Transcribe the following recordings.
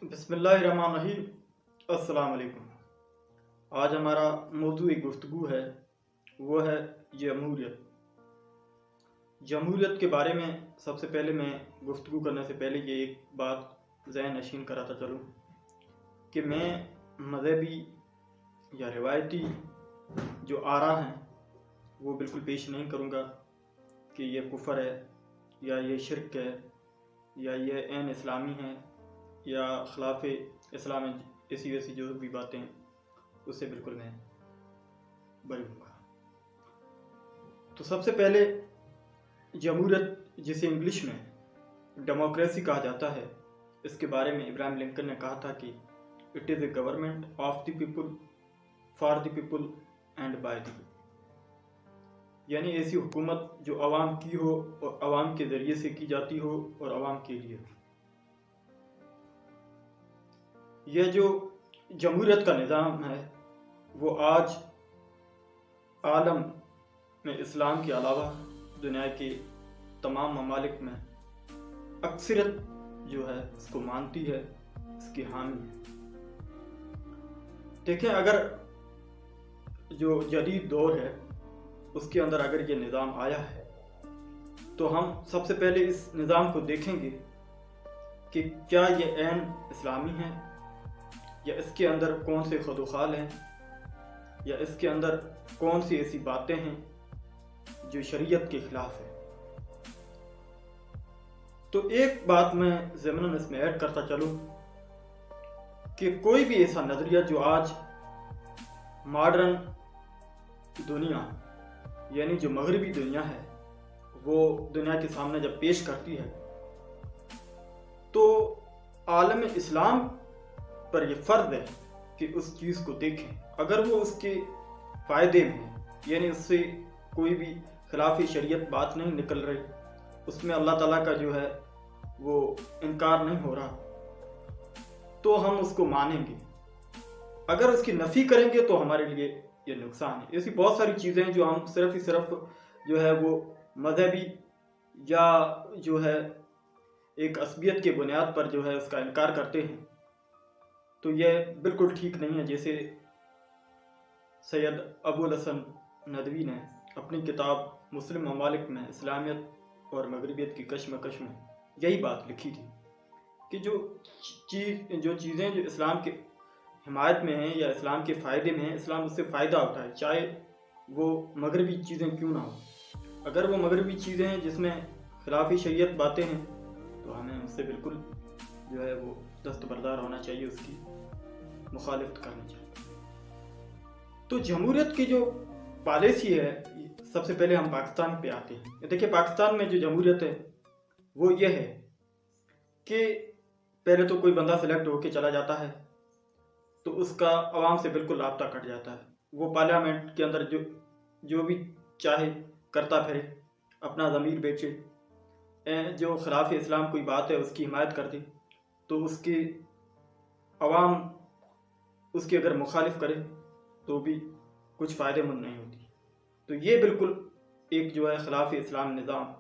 بسم اللہ الرحمن الرحیم۔ السلام علیکم۔ آج ہمارا موضوع گفتگو ہے وہ ہے جمہوریت۔ جمہوریت کے بارے میں سب سے پہلے میں گفتگو کرنے سے پہلے یہ ایک بات ذہن نشین کراتا چلوں کہ میں مذہبی یا روایتی جو آراء ہیں وہ بالکل پیش نہیں کروں گا کہ یہ کفر ہے یا یہ شرک ہے یا یہ عین اسلامی ہے یا خلاف اسلام ہے، ایسی ویسی جو بھی باتیں ہیں اس سے بالکل میں بری ہوں گا۔ تو سب سے پہلے جمہوریت، جسے انگلش میں ڈیموکریسی کہا جاتا ہے، اس کے بارے میں ابراہیم لنکن نے کہا تھا کہ it is a government of the people, for the people and by the people, یعنی ایسی حکومت جو عوام کی ہو اور عوام کے ذریعے سے کی جاتی ہو اور عوام کے لیے ہو۔ یہ جو جمہوریت کا نظام ہے وہ آج عالم میں اسلام کے علاوہ دنیا کے تمام ممالک میں اکثریت جو ہے اس کو مانتی ہے، اس کی حامی ہے۔ دیکھیں، اگر جو جدید دور ہے اس کے اندر اگر یہ نظام آیا ہے تو ہم سب سے پہلے اس نظام کو دیکھیں گے کہ کیا یہ عین اسلامی ہے یا اس کے اندر کون سے خد و خال ہیں یا اس کے اندر کون سی ایسی باتیں ہیں جو شریعت کے خلاف ہے۔ تو ایک بات میں ضمناً اس میں ایڈ کرتا چلوں کہ کوئی بھی ایسا نظریہ جو آج ماڈرن دنیا یعنی جو مغربی دنیا ہے وہ دنیا کے سامنے جب پیش کرتی ہے تو عالم اسلام پر یہ فرض ہے کہ اس چیز کو دیکھیں، اگر وہ اس کے فائدے میں یعنی اس سے کوئی بھی خلاف شریعت بات نہیں نکل رہی، اس میں اللہ تعالیٰ کا جو ہے وہ انکار نہیں ہو رہا، تو ہم اس کو مانیں گے۔ اگر اس کی نفی کریں گے تو ہمارے لیے یہ نقصان ہے۔ ایسی بہت ساری چیزیں ہیں جو ہم صرف جو ہے وہ مذہبی یا جو ہے ایک عصبیت کے بنیاد پر جو ہے اس کا انکار کرتے ہیں، تو یہ بالکل ٹھیک نہیں ہے۔ جیسے سید ابو الحسن ندوی نے اپنی کتاب مسلم ممالک میں اسلامیت اور مغربیت کی کشمکش میں یہی بات لکھی تھی کہ جو چیزیں جو اسلام کے حمایت میں ہیں یا اسلام کے فائدے میں ہیں، اسلام اس سے فائدہ ہوتا ہے، چاہے وہ مغربی چیزیں کیوں نہ ہوں۔ اگر وہ مغربی چیزیں ہیں جس میں خلاف شریعت باتیں ہیں تو ہمیں اس سے بالکل جو ہے وہ دستبردار ہونا چاہیے، اس کی مخالفت کرنی چاہیے۔ تو جمہوریت کی جو پالیسی ہے، سب سے پہلے ہم پاکستان پہ آتے ہیں۔ دیکھیں، پاکستان میں جو جمہوریت ہے وہ یہ ہے کہ پہلے تو کوئی بندہ سلیکٹ ہو کے چلا جاتا ہے تو اس کا عوام سے بالکل رابطہ کٹ جاتا ہے، وہ پارلیمنٹ کے اندر جو بھی چاہے کرتا پھرے، اپنا ضمیر بیچے، جو خلاف اسلام کوئی بات ہے اس کی حمایت کر دے تو اس کی عوام اس کی اگر مخالف کرے تو بھی کچھ فائدہ مند نہیں ہوتی۔ تو یہ بالکل ایک جو ہے خلاف اسلام نظام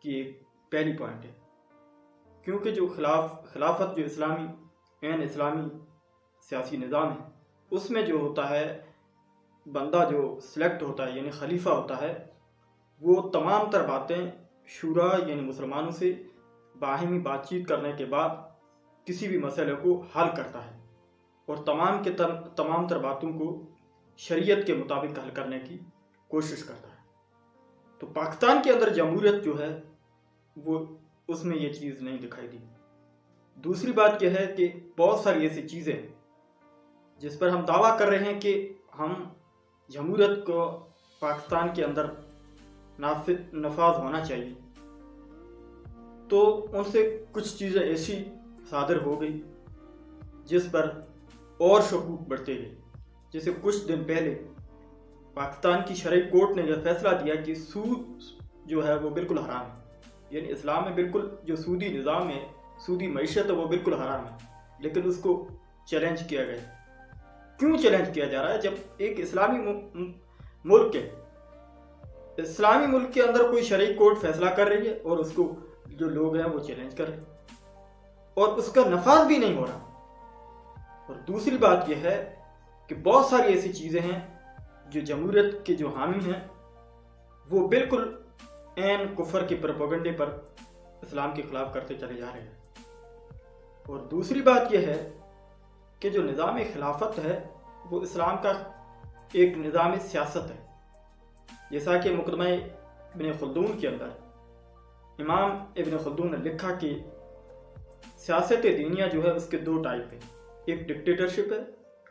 کی ایک پہلی پوائنٹ ہے، کیونکہ جو خلافت جو اسلامی عین اسلامی سیاسی نظام ہے اس میں جو ہوتا ہے بندہ جو سلیکٹ ہوتا ہے یعنی خلیفہ ہوتا ہے، وہ تمام تر باتیں شورا یعنی مسلمانوں سے باہمی بات چیت کرنے کے بعد کسی بھی مسئلے کو حل کرتا ہے اور تمام تر باتوں کو شریعت کے مطابق حل کرنے کی کوشش کرتا ہے۔ تو پاکستان کے اندر جمہوریت جو ہے وہ اس میں یہ چیز نہیں دکھائی دی۔ دوسری بات یہ ہے کہ بہت ساری ایسی چیزیں جس پر ہم دعویٰ کر رہے ہیں کہ ہم جمہوریت کو پاکستان کے اندر نفاذ ہونا چاہیے، تو ان سے کچھ چیزیں ایسی صادر ہو گئی جس پر اور شکوک بڑھتے گئے۔ جیسے کچھ دن پہلے پاکستان کی شرعی کورٹ نے یہ فیصلہ دیا کہ سود جو ہے وہ بالکل حرام ہے، یعنی اسلام میں بالکل جو سودی نظام ہے، سودی معیشت ہے، وہ بالکل حرام ہے، لیکن اس کو چیلنج کیا گیا۔ کیوں چیلنج کیا جا رہا ہے؟ جب ایک اسلامی ملک ہے، اسلامی ملک کے اندر کوئی شرعی کورٹ فیصلہ کر رہی ہے اور اس کو جو لوگ ہیں وہ چیلنج کر رہے ہیں، اور اس کا نفاذ بھی نہیں ہو رہا. اور دوسری بات یہ ہے کہ بہت ساری ایسی چیزیں ہیں جو جمہوریت کے جو حامی ہیں وہ بالکل عین کفر کے پروپیگنڈے پر اسلام کے خلاف کرتے چلے جا رہے ہیں. اور دوسری بات یہ ہے کہ جو نظام خلافت ہے وہ اسلام کا ایک نظام سیاست ہے. جیسا کہ مقدمہ ابن خلدون کے اندر امام ابن خلدون نے لکھا کہ سیاست دینیہ جو ہے اس کے دو ٹائپ ہیں. ایک ڈکٹیٹرشپ ہے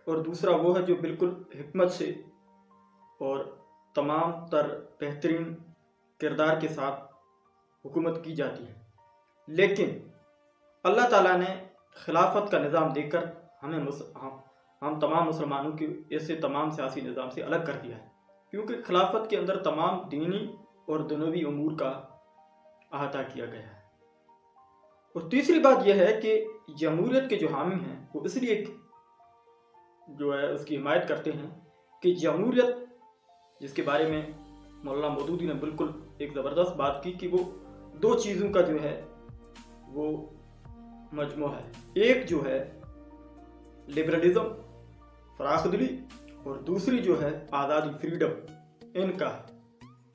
اور دوسرا وہ ہے جو بالکل حکمت سے اور تمام تر بہترین کردار کے ساتھ حکومت کی جاتی ہے. لیکن اللہ تعالیٰ نے خلافت کا نظام دے کر ہم تمام مسلمانوں کی ایسے تمام سیاسی نظام سے الگ کر دیا ہے، کیونکہ خلافت کے اندر تمام دینی اور دنیوی امور کا احاطہ کیا گیا ہے. اور تیسری بات یہ ہے کہ جمہوریت کے جو حامی ہیں وہ اس لیے جو ہے اس کی حمایت کرتے ہیں کہ جمہوریت، جس کے بارے میں مولانا مودودی نے بالکل ایک زبردست بات کی کہ وہ دو چیزوں کا جو ہے وہ مجموعہ ہے. ایک جو ہے لبرلزم، فراخ دلی، اور دوسری جو ہے آزادی، فریڈم ان کا.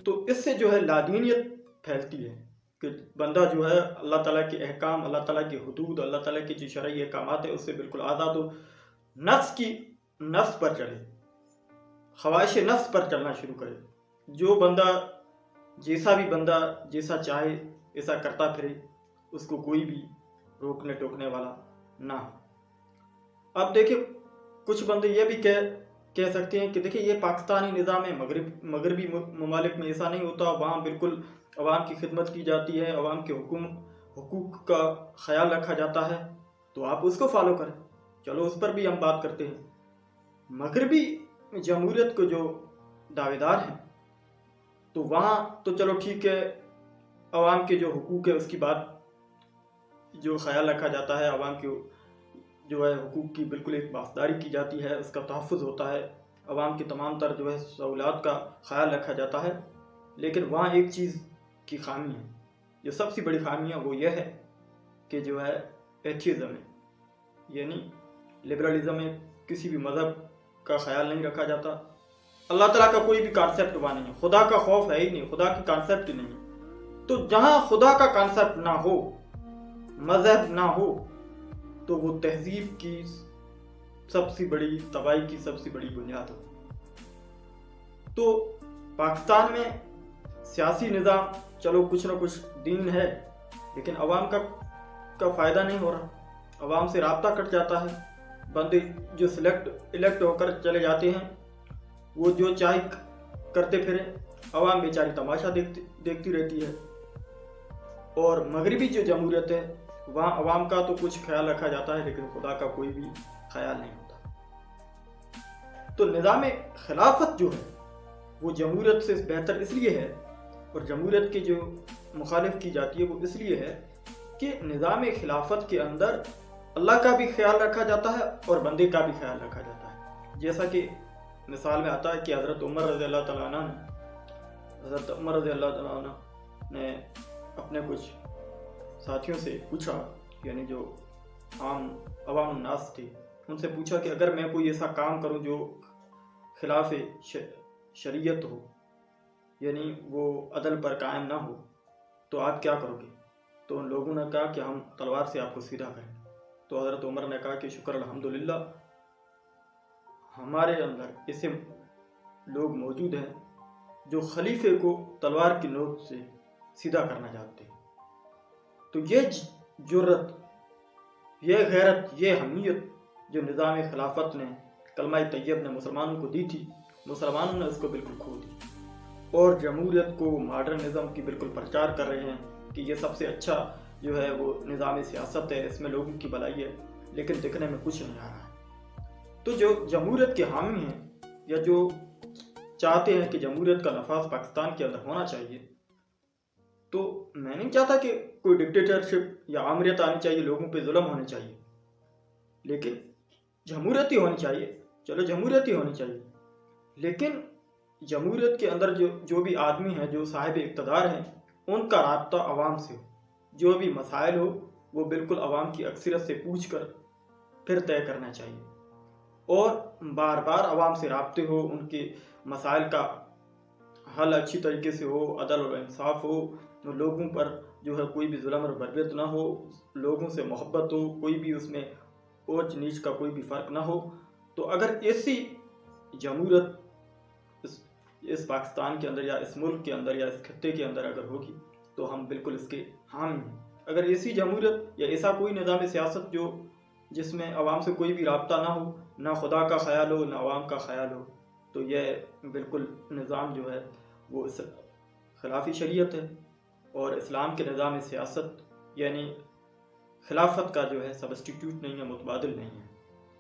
تو اس سے جو ہے لادینیت پھیلتی ہے کہ بندہ جو ہے اللہ تعالیٰ کے احکام، اللہ تعالیٰ کی حدود، اللہ تعالیٰ کے جو شرعی احکامات ہیں اس سے بالکل آزاد ہو، نفس پر چڑھے، خواہش نفس پر چلنا شروع کرے. جو بندہ جیسا چاہے ایسا کرتا پھرے، اس کو کوئی بھی روکنے ٹوکنے والا نہ ہو. اب دیکھیں کچھ بندے یہ بھی کہہ سکتے ہیں کہ دیکھیں یہ پاکستانی نظام ہے، مغربی ممالک میں ایسا نہیں ہوتا، وہاں بالکل عوام کی خدمت کی جاتی ہے، عوام کے حقوق کا خیال رکھا جاتا ہے، تو آپ اس کو فالو کریں. چلو اس پر بھی ہم بات کرتے ہیں. مغربی جمہوریت کو جو دعوے دار ہیں تو وہاں تو چلو ٹھیک ہے، عوام کے جو حقوق ہے اس کی بات جو خیال رکھا جاتا ہے، عوام کے جو ہے حقوق کی بالکل ایک پاسداری کی جاتی ہے، اس کا تحفظ ہوتا ہے، عوام کی تمام تر جو ہے سہولیات کا خیال رکھا جاتا ہے. لیکن وہاں ایک چیز کی خامی ہے، جو سب سے بڑی خامی ہے وہ یہ ہے کہ جو ہے ایتھیزم ہے، یعنی لبرلزم ہے، کسی بھی مذہب کا خیال نہیں رکھا جاتا. اللہ تعالیٰ کا کوئی بھی کانسیپٹ وہاں نہیں ہے، خدا کا خوف ہے ہی نہیں، خدا کی کانسیپٹ ہی نہیں. تو جہاں خدا کا کانسیپٹ نہ ہو، مذہب نہ ہو، تو وہ تہذیب کی سب سے بڑی تباہی کی سب سے بڑی بنیاد ہو. تو پاکستان میں سیاسی نظام چلو کچھ نہ کچھ دین ہے، لیکن عوام کا فائدہ نہیں ہو رہا، عوام سے رابطہ کٹ جاتا ہے. بندے جو الیکٹ ہو کر چلے جاتے ہیں وہ جو چاہے کرتے پھریں، عوام بیچاری تماشا دیکھتی رہتی ہے. اور مغربی جو جمہوریت ہے وہاں عوام کا تو کچھ خیال رکھا جاتا ہے لیکن خدا کا کوئی بھی خیال نہیں ہوتا. تو نظام خلافت جو ہے وہ جمہوریت سے بہتر اس لیے ہے، اور جمہوریت کی جو مخالف کی جاتی ہے وہ اس لیے ہے کہ نظام خلافت کے اندر اللہ کا بھی خیال رکھا جاتا ہے اور بندے کا بھی خیال رکھا جاتا ہے. جیسا کہ مثال میں آتا ہے کہ حضرت عمر رضی اللہ تعالیٰ عنہ نے اپنے کچھ ساتھیوں سے پوچھا، یعنی جو عوام الناس تھے، ان سے پوچھا کہ اگر میں کوئی ایسا کام کروں جو خلاف شریعت ہو، یعنی وہ عدل پر قائم نہ ہو، تو آپ کیا کرو گے؟ تو ان لوگوں نے کہا کہ ہم تلوار سے آپ کو سیدھا کریں. تو حضرت عمر نے کہا کہ شکر الحمدللہ، ہمارے اندر ایسے لوگ موجود ہیں جو خلیفے کو تلوار کی نوک سے سیدھا کرنا چاہتے ہیں. تو یہ جرت، یہ غیرت، یہ حمیت جو نظام خلافت نے، کلمہ طیب نے مسلمانوں کو دی تھی، مسلمانوں نے اس کو بالکل کھو دی، اور جمہوریت کو، ماڈرنزم کی بالکل پرچار کر رہے ہیں کہ یہ سب سے اچھا جو ہے وہ نظام سیاست ہے، اس میں لوگوں کی بھلائی ہے، لیکن دیکھنے میں کچھ نہیں آ رہا ہے. تو جو جمہوریت کے حامی ہیں یا جو چاہتے ہیں کہ جمہوریت کا نفاذ پاکستان کے اندر ہونا چاہیے، تو میں نہیں چاہتا کہ کوئی ڈکٹیٹرشپ یا آمریت آنی چاہیے، لوگوں پہ ظلم ہونے چاہیے، لیکن جمہوریت ہی ہونی چاہیے. چلو جمہوریت ہی ہونی چاہیے، لیکن جمہوریت کے اندر جو بھی آدمی ہیں، جو صاحب اقتدار ہیں، ان کا رابطہ عوام سے ہو، جو بھی مسائل ہو وہ بالکل عوام کی اکثریت سے پوچھ کر پھر طے کرنا چاہیے، اور بار بار عوام سے رابطے ہو، ان کے مسائل کا حل اچھی طریقے سے ہو، عدل اور انصاف ہو، لوگوں پر جو ہے کوئی بھی ظلم اور بربریت نہ ہو، لوگوں سے محبت ہو، کوئی بھی اس میں اونچ نیچ کا کوئی بھی فرق نہ ہو۔ تو اگر ایسی جمہوریت اس پاکستان کے اندر یا اس ملک کے اندر یا اس خطے کے اندر اگر ہوگی تو ہم بالکل اس کے حامی ہیں۔ اگر ایسی جمہوریت یا ایسا کوئی نظام سیاست جس میں عوام سے کوئی بھی رابطہ نہ ہو، نہ خدا کا خیال ہو، نہ عوام کا خیال ہو، تو یہ بالکل نظام جو ہے وہ خلاف شریعت ہے، اور اسلام کے نظام سیاست یعنی خلافت کا جو ہے سبسٹیٹیوٹ نہیں ہے، متبادل نہیں ہے۔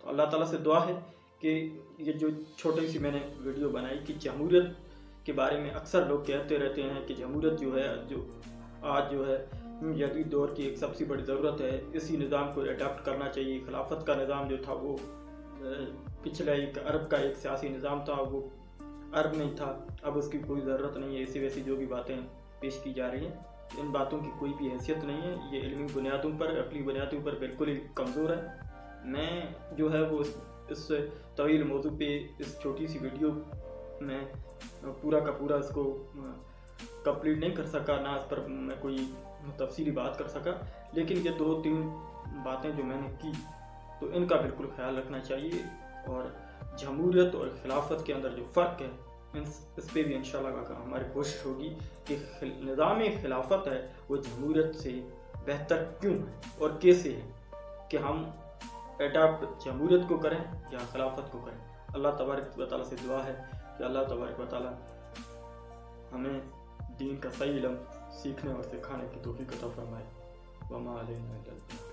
تو اللہ تعالیٰ سے دعا ہے کہ یہ جو چھوٹی سی میں نے ویڈیو بنائی کہ جمہوریت کے بارے میں اکثر لوگ کہتے رہتے ہیں کہ جمہوریت جو ہے آج جو ہے جدید دور کی ایک سب سے بڑی ضرورت ہے، اسی نظام کو اڈاپٹ کرنا چاہیے۔ خلافت کا نظام جو تھا وہ پچھلے ایک عرب کا ایک سیاسی نظام تھا، وہ عرب میں تھا، اب اس کی کوئی ضرورت نہیں ہے۔ ایسی ویسی جو بھی باتیں پیش کی جا رہی ہیں، ان باتوں کی کوئی بھی حیثیت نہیں ہے، یہ علمی بنیادوں پر، عقلی بنیادوں پر بالکل ہی کمزور ہے۔ میں جو ہے وہ اس طویل موضوع پہ اس چھوٹی سی ویڈیو میں پورا کا پورا اس کو کمپلیٹ نہیں کر سکا، نہ اس پر میں کوئی تفصیلی بات کر سکا، لیکن یہ 2-3 باتیں جو میں نے کی تو ان کا بالکل خیال رکھنا چاہیے، اور جمہوریت اور خلافت کے اندر جو فرق ہے اس پہ بھی انشاءاللہ ہماری کوشش ہوگی کہ نظام خلافت ہے وہ جمہوریت سے بہتر کیوں ہے اور کیسے ہے، کہ ہم اڈاپٹ جمہوریت کو کریں یا خلافت کو کریں۔ اللہ تبارک و تعالیٰ سے دعا ہے کہ اللہ تبارک و تعالیٰ ہمیں دین کا صحیح علم سیکھنے اور سکھانے کی توفیق عطا فرمائے۔ وما علینا الا البلاغ۔